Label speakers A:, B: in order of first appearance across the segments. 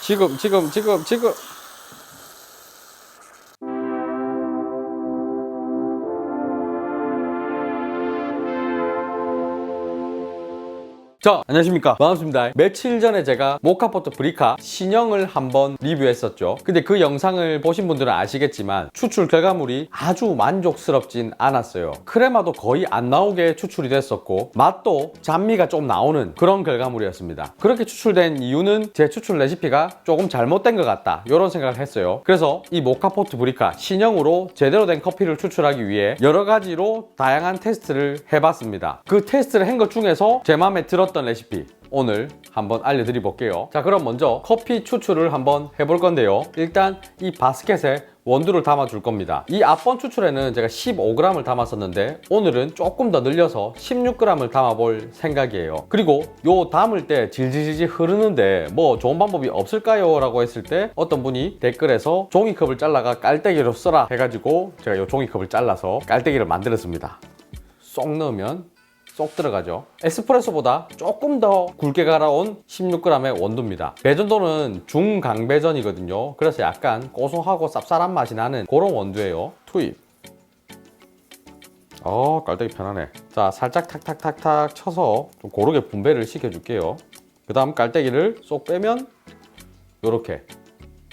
A: 지금. 자, 안녕하십니까, 반갑습니다. 며칠 전에 제가 모카포트 브리카 신형을 한번 리뷰했었죠. 근데 그 영상을 보신 분들은 아시겠지만 추출 결과물이 아주 만족스럽진 않았어요. 크레마도 거의 안 나오게 추출이 됐었고 맛도 잡미가 좀 나오는 그런 결과물이었습니다. 그렇게 추출된 이유는 제 추출 레시피가 조금 잘못된 것 같다, 이런 생각을 했어요. 그래서 이 모카포트 브리카 신형으로 제대로 된 커피를 추출하기 위해 여러 가지로 다양한 테스트를 해봤습니다. 그 테스트를 한 것 중에서 제 마음에 들었던 레시피 오늘 한번 알려드려 볼게요. 자, 그럼 먼저 커피 추출을 한번 해볼 건데요. 일단 이 바스켓에 원두를 담아 줄 겁니다. 이 앞번 추출에는 제가 15g을 담았었는데 오늘은 조금 더 늘려서 16g을 담아 볼 생각이에요. 그리고 요 담을 때 질질질 흐르는데 뭐 좋은 방법이 없을까요? 라고 했을 때 어떤 분이 댓글에서 종이컵을 잘라가 깔때기로 써라 해가지고 제가 요 종이컵을 잘라서 깔때기를 만들었습니다. 쏙 넣으면 쏙 들어가죠. 에스프레소보다 조금 더 굵게 갈아온 16g의 원두입니다. 배전도는 중강배전이거든요. 그래서 약간 고소하고 쌉쌀한 맛이 나는 그런 원두예요. 투입. 깔때기 편하네. 자, 살짝 탁탁탁탁 쳐서 좀 고르게 분배를 시켜줄게요. 그 다음 깔때기를 쏙 빼면 요렇게.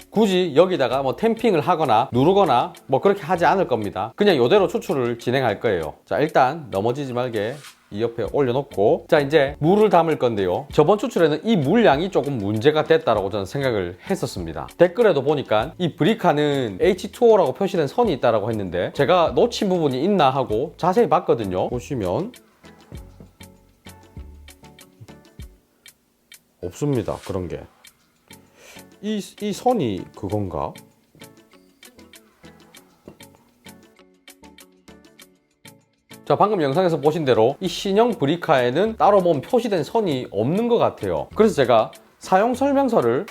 A: 굳이 여기다가 뭐 탬핑을 하거나 누르거나 뭐 그렇게 하지 않을 겁니다. 그냥 이대로 추출을 진행할 거예요. 자, 일단 넘어지지 말게 이 옆에 올려놓고, 자, 이제 물을 담을 건데요. 저번 추출에는 이 물량이 조금 문제가 됐다라고 저는 생각을 했었습니다. 댓글에도 보니까 이 브리카는 H2O라고 표시된 선이 있다라고 했는데 제가 놓친 부분이 있나 하고 자세히 봤거든요. 보시면 없습니다, 그런 게. 이 선이 그건가? 자, 방금 영상에서 보신 대로 이 신형 브리카에는 따로 표시된 선이 없는 것 같아요. 그래서 제가 사용 설명서를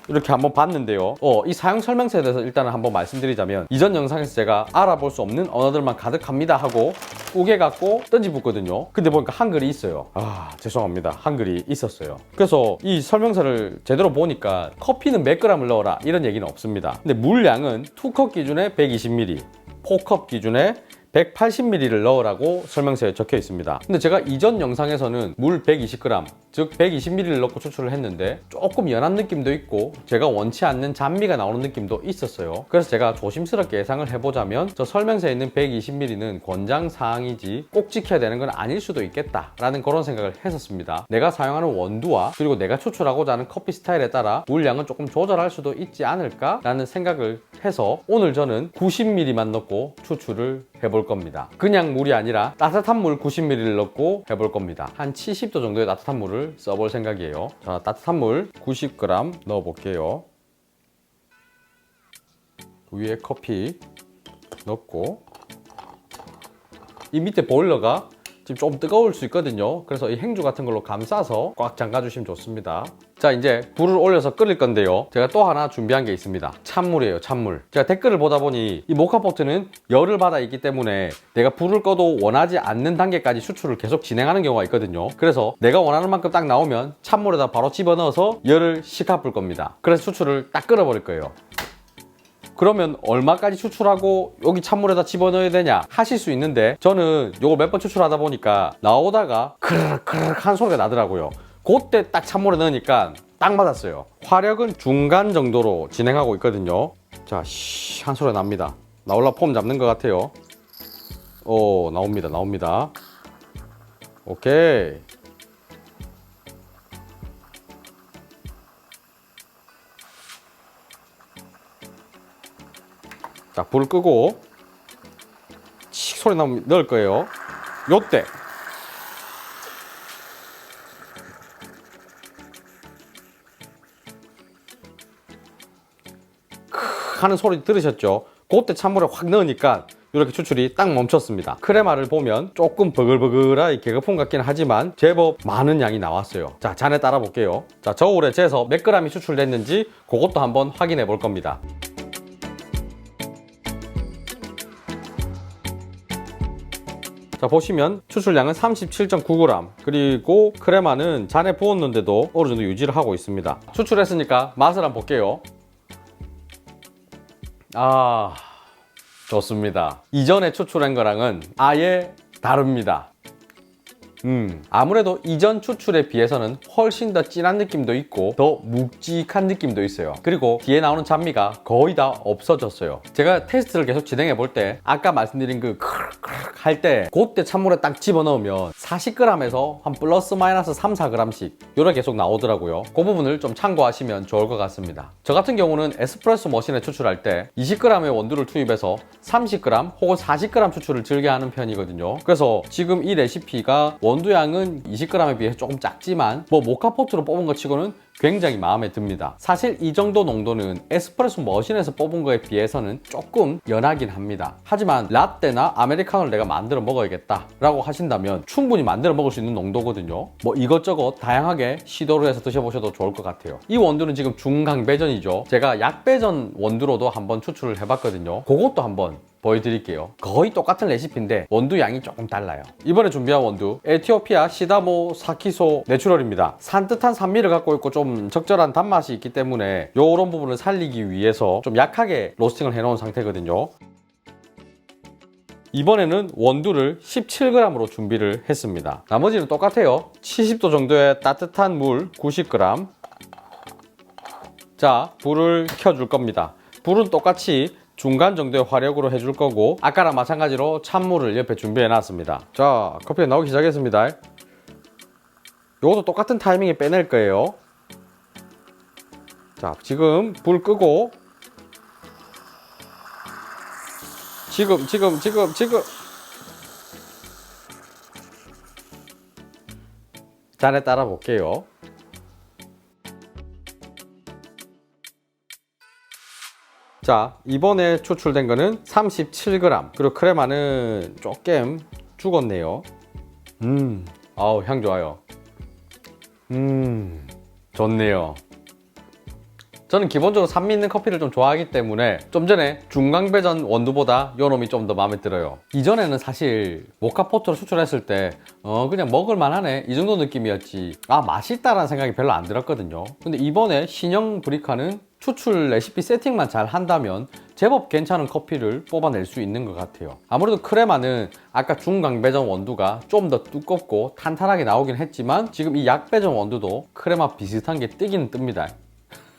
A: 이렇게 한번 봤는데요. 이 사용 설명서에 대해서 일단은 한번 말씀드리자면, 이전 영상에서 제가 알아볼 수 없는 언어들만 가득합니다 하고 우겨갖고 던지붙거든요. 근데 보니까 한글이 있어요. 죄송합니다, 한글이 있었어요. 그래서 이 설명서를 제대로 보니까 커피는 몇 g을 넣어라 이런 얘기는 없습니다. 근데 물량은 2컵 기준에 120ml, 4컵 기준에 180ml를 넣으라고 설명서에 적혀 있습니다. 근데 제가 이전 영상에서는 물 120g, 즉 120ml를 넣고 추출을 했는데 조금 연한 느낌도 있고 제가 원치 않는 잡미가 나오는 느낌도 있었어요. 그래서 제가 조심스럽게 예상을 해보자면 저 설명서에 있는 120ml는 권장사항이지 꼭 지켜야 되는 건 아닐 수도 있겠다 라는 그런 생각을 했었습니다. 내가 사용하는 원두와 그리고 내가 추출하고자 하는 커피 스타일에 따라 물량은 조금 조절할 수도 있지 않을까 라는 생각을 해서 오늘 저는 90ml만 넣고 추출을 해볼 겁니다. 그냥 물이 아니라 따뜻한 물 90ml를 넣고 해볼 겁니다. 한 70도 정도의 따뜻한 물을 써볼 생각이에요. 자, 따뜻한 물 90g 넣어 볼게요. 위에 커피 넣고, 이 밑에 보일러가 지금 좀 뜨거울 수 있거든요. 그래서 이 행주 같은 걸로 감싸서 꽉 잠가 주시면 좋습니다. 자, 이제 불을 올려서 끓일 건데요. 제가 또 하나 준비한 게 있습니다. 찬물이에요, 찬물. 제가 댓글을 보다 보니 이 모카포트는 열을 받아 있기 때문에 내가 불을 꺼도 원하지 않는 단계까지 추출을 계속 진행하는 경우가 있거든요. 그래서 내가 원하는 만큼 딱 나오면 찬물에다 바로 집어넣어서 열을 식혀볼 겁니다. 그래서 추출을 딱 끓여버릴 거예요. 그러면 얼마까지 추출하고 여기 찬물에다 집어넣어야 되냐 하실 수 있는데, 저는 요거 몇 번 추출하다 보니까 나오다가 크르륵 한 소리가 나더라고요. 그때 딱 찬물에 넣으니까 딱 맞았어요. 화력은 중간 정도로 진행하고 있거든요. 자, 한 소리 납니다. 나올라 폼 잡는 것 같아요. 나옵니다. 오케이. 자, 불을 끄고 칙 소리 나면 넣을 거예요. 요때 하는 소리 들으셨죠? 그때 찬물에 확 넣으니까 이렇게 추출이 딱 멈췄습니다. 크레마를 보면 조금 버글버글하게 개거품 같긴 하지만 제법 많은 양이 나왔어요. 자, 잔에 따라 볼게요. 자, 저울에 재서 몇 g이 추출됐는지 그것도 한번 확인해 볼 겁니다. 자, 보시면 추출량은 37.9g, 그리고 크레마는 잔에 부었는데도 어느 정도 유지를 하고 있습니다. 추출했으니까 맛을 한번 볼게요. 아, 좋습니다. 이전에 추출한 거랑은 아예 다릅니다. 아무래도 이전 추출에 비해서는 훨씬 더 진한 느낌도 있고 더 묵직한 느낌도 있어요. 그리고 뒤에 나오는 잔미가 거의 다 없어졌어요. 제가 테스트를 계속 진행해 볼 때 아까 말씀드린 그 크르크르 할 때 그때 찬물에 딱 집어넣으면 40g에서 한 플러스 마이너스 3, 4g씩 요렇게 계속 나오더라고요. 그 부분을 좀 참고하시면 좋을 것 같습니다. 저 같은 경우는 에스프레소 머신에 추출할 때 20g의 원두를 투입해서 30g 혹은 40g 추출을 즐겨하는 편이거든요. 그래서 지금 이 레시피가 원두량은 20g에 비해 조금 작지만 뭐 모카포트로 뽑은 것 치고는 굉장히 마음에 듭니다. 사실 이 정도 농도는 에스프레소 머신에서 뽑은 거에 비해서는 조금 연하긴 합니다. 하지만 라떼나 아메리카노를 내가 만들어 먹어야겠다 라고 하신다면 충분히 만들어 먹을 수 있는 농도거든요. 뭐 이것저것 다양하게 시도를 해서 드셔보셔도 좋을 것 같아요. 이 원두는 지금 중강배전이죠. 제가 약배전 원두로도 한번 추출을 해봤거든요. 그것도 한번 보여드릴게요. 거의 똑같은 레시피인데 원두 양이 조금 달라요. 이번에 준비한 원두 에티오피아 시다모 사키소 내추럴입니다. 산뜻한 산미를 갖고 있고 좀 적절한 단맛이 있기 때문에 요런 부분을 살리기 위해서 좀 약하게 로스팅을 해놓은 상태거든요. 이번에는 원두를 17g으로 준비를 했습니다. 나머지는 똑같아요. 70도 정도의 따뜻한 물 90g. 자, 불을 켜줄 겁니다. 불은 똑같이 중간 정도의 화력으로 해줄 거고 아까랑 마찬가지로 찬물을 옆에 준비해 놨습니다. 자, 커피가 나오기 시작했습니다. 이것도 똑같은 타이밍에 빼낼 거예요. 자, 지금 불 끄고 지금 잔에 따라 볼게요. 자, 이번에 추출된 거는 37g, 그리고 크레마는 조금 죽었네요. 아우, 향 좋아요. 좋네요. 저는 기본적으로 산미 있는 커피를 좀 좋아하기 때문에 좀 전에 중강배전 원두보다 요 놈이 좀 더 마음에 들어요. 이전에는 사실 모카포트로 추출했을 때 그냥 먹을만하네 이 정도 느낌이었지 맛있다라는 생각이 별로 안 들었거든요. 근데 이번에 신형 브리카는 추출 레시피 세팅만 잘 한다면 제법 괜찮은 커피를 뽑아낼 수 있는 것 같아요. 아무래도 크레마는 아까 중강배전 원두가 좀 더 두껍고 탄탄하게 나오긴 했지만 지금 이 약배전 원두도 크레마 비슷한 게 뜨기는 뜹니다.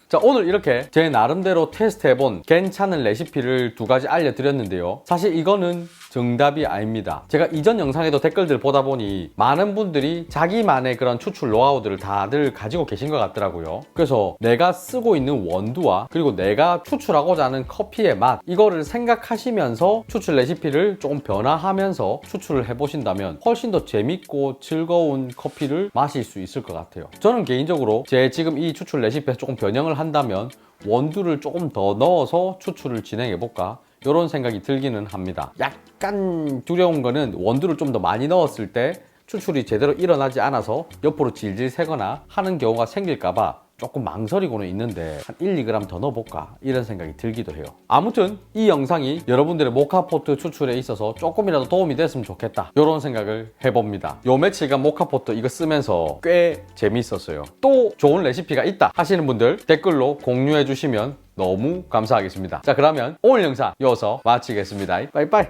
A: 자, 오늘 이렇게 제 나름대로 테스트해본 괜찮은 레시피를 두 가지 알려드렸는데요. 사실 이거는 정답이 아닙니다. 제가 이전 영상에도 댓글들 보다 보니 많은 분들이 자기만의 그런 추출 노하우들을 다들 가지고 계신 것 같더라고요. 그래서 내가 쓰고 있는 원두와 그리고 내가 추출하고자 하는 커피의 맛, 이거를 생각하시면서 추출 레시피를 조금 변화하면서 추출을 해보신다면 훨씬 더 재밌고 즐거운 커피를 마실 수 있을 것 같아요. 저는 개인적으로 제 지금 이 추출 레시피에서 조금 변형을 한다면 원두를 조금 더 넣어서 추출을 진행해볼까? 이런 생각이 들기는 합니다. 약간 두려운 거는 원두를 좀 더 많이 넣었을 때 추출이 제대로 일어나지 않아서 옆으로 질질 새거나 하는 경우가 생길까봐 조금 망설이고는 있는데 한 1, 2g 더 넣어볼까 이런 생각이 들기도 해요. 아무튼 이 영상이 여러분들의 모카포트 추출에 있어서 조금이라도 도움이 됐으면 좋겠다 이런 생각을 해봅니다. 요 며칠간 모카포트 이거 쓰면서 꽤 재밌었어요. 또 좋은 레시피가 있다 하시는 분들 댓글로 공유해 주시면 너무 감사하겠습니다. 자, 그러면 오늘 영상 이어서 마치겠습니다. 빠이빠이.